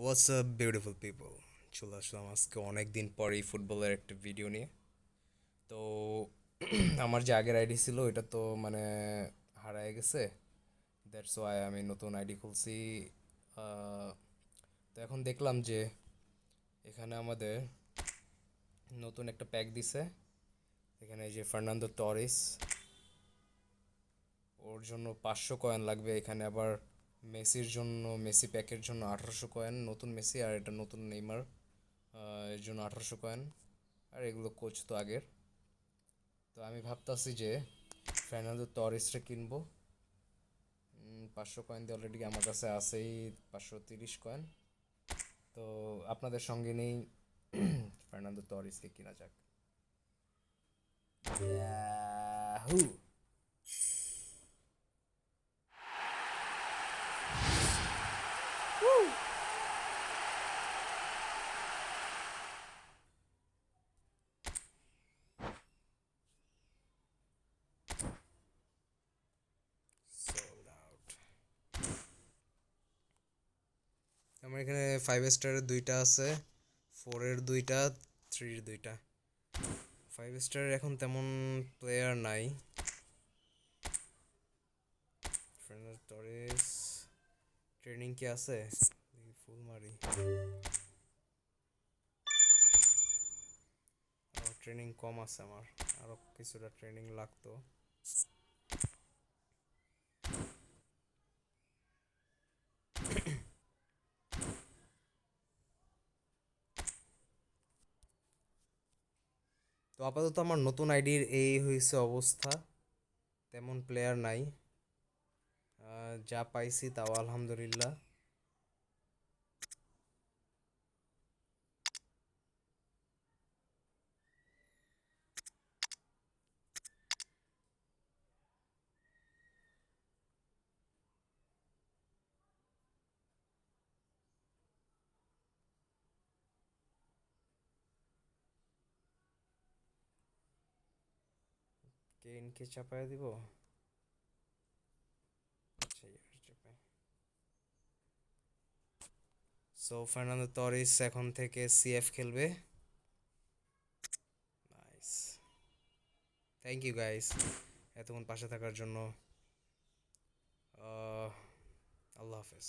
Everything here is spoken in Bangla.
হোয়াটস আপ বিউটিফুল পিপল, চলে আসলাম আজকে অনেক দিন পরেই ফুটবলের একটা ভিডিও নিয়ে। তো আমার যে আগের আইডি ছিল ওইটা তো মানে হারায় গেছে। দ্যাটস ওয়াই আমি নতুন আইডি খুলছি। আহ, তো এখন দেখলাম যে এখানে আমাদের নতুন একটা প্যাক দিছে। এখানে এই যে ফার্নান্দো টরিস, ওর জন্য 500 কয়েন লাগবে। এখানে আবার মেসির জন্য, মেসি প্যাকের জন্য 1800 কয়েন, নতুন মেসি আর এটা নতুন নেইমার, এর জন্য 1800 কয়েন। আর এগুলো কোচ তো আগের। তো আমি ভাবতাছি যে ফার্নান্দো টরিসটা কিনবো। 500 কয়েন দিয়ে অলরেডি আমার কাছে আছেই 530 কয়েন। তো আপনাদের সঙ্গে নেই, ফার্নান্দো টরিসকে কিনা যাক। ইয়াহু! Sold out. আমার এখানে 5 স্টারের দুইটা আছে, 4-এর দুইটা, 3-এর দুইটা। 5 স্টারের এখন তেমন প্লেয়ার নাই। ফার্নান্দো টরিস ট্রেনিং কি আছে? দেখি ফুল মারি। ট্রেনিং কম আছে আমার, আরও কিছুটা ট্রেনিং লাগতো। তো আপাতত আমার নতুন আইডির এই হয়েছে অবস্থা, তেমন প্লেয়ার নাই। যা পাইছি তাও আলহামদুলিল্লাহ। কেইনকে চাপায় দিব। আচ্ছা, চাপাই। সো ফার্নান্দো টরিস এখন থেকে সিএফ খেলবে। নাইস, থ্যাংক ইউ গাইস এতক্ষণ পাশে থাকার জন্য। আল্লাহ হাফেজ।